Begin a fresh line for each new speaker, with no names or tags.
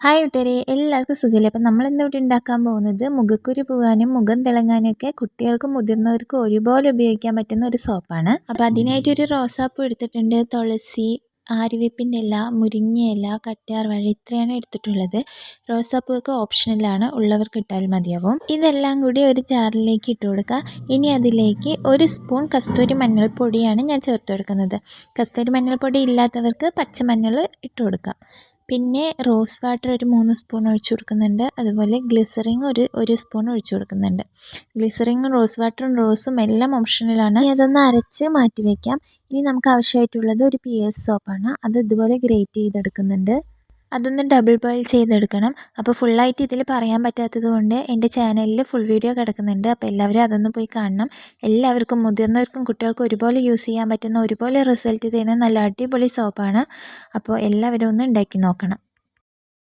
Hi കൂട്ടുകാരെ, എല്ലാവർക്കും സുഖമല്ലേ? അപ്പം നമ്മളിന്ന് ഇവിടെ ഉണ്ടാക്കാൻ പോകുന്നത് മുഖക്കുരു പോകാനും മുഖം തിളങ്ങാനും ഒക്കെ കുട്ടികൾക്കും മുതിർന്നവർക്കും ഒരുപോലെ ഉപയോഗിക്കാൻ പറ്റുന്ന ഒരു സോപ്പാണ്. അപ്പോൾ അതിനായിട്ടൊരു റോസാപ്പൂ എടുത്തിട്ടുണ്ട്, തുളസി, ആര്യവേപ്പിൻ്റെ ഇല, മുരിങ്ങയില, കറ്റാർവാഴ ഇത്രയാണ് എടുത്തിട്ടുള്ളത്. റോസാപ്പൂവൊക്കെ ഓപ്ഷണലാണ്, ഉള്ളവർക്ക് ഇട്ടാൽ മതിയാവും. ഇതെല്ലാം കൂടി ഒരു ജാറിലേക്ക് ഇട്ട് കൊടുക്കുക. ഇനി അതിലേക്ക് 1 സ്പൂൺ കസ്തൂരി മഞ്ഞൾപ്പൊടിയാണ് ഞാൻ ചേർത്ത് കൊടുക്കുന്നത്. കസ്തൂരി മഞ്ഞൾപ്പൊടി ഇല്ലാത്തവർക്ക് പച്ചമഞ്ഞൾ ഇട്ട് കൊടുക്കാം. പിന്നെ റോസ് വാട്ടർ ഒരു 3 സ്പൂൺ ഒഴിച്ചു കൊടുക്കുന്നുണ്ട്. അതുപോലെ ഗ്ലിസറിൻ ഒരു സ്പൂൺ ഒഴിച്ചു കൊടുക്കുന്നുണ്ട്. ഗ്ലിസറിനും റോസ് വാട്ടറും റോസും എല്ലാം ഓപ്ഷണലാണ്. ഇനി അതൊന്ന് അരച്ച് മാറ്റി വയ്ക്കാം. ഇനി നമുക്ക് ആവശ്യമായിട്ടുള്ളത് ഒരു PS സോപ്പാണ്. അത് ഇതുപോലെ ഗ്രേറ്റ് ചെയ്തെടുക്കുന്നുണ്ട്. അതൊന്ന് ഡബിൾ ബോയിൽ ചെയ്തെടുക്കണം. അപ്പോൾ ഫുള്ളായിട്ട് ഇതിൽ പറയാൻ പറ്റാത്തത് കൊണ്ട് എൻ്റെ ചാനലിൽ ഫുൾ വീഡിയോ കിടക്കുന്നുണ്ട്. അപ്പോൾ എല്ലാവരും അതൊന്ന് പോയി കാണണം. എല്ലാവർക്കും മുതിർന്നവർക്കും കുട്ടികൾക്കും ഒരുപോലെ യൂസ് ചെയ്യാൻ പറ്റുന്ന, ഒരുപോലെ റിസൾട്ട് തരുന്ന നല്ല അടിപൊളി സോപ്പാണ്. അപ്പോൾ എല്ലാവരും ഒന്ന് ഉണ്ടാക്കി നോക്കണം.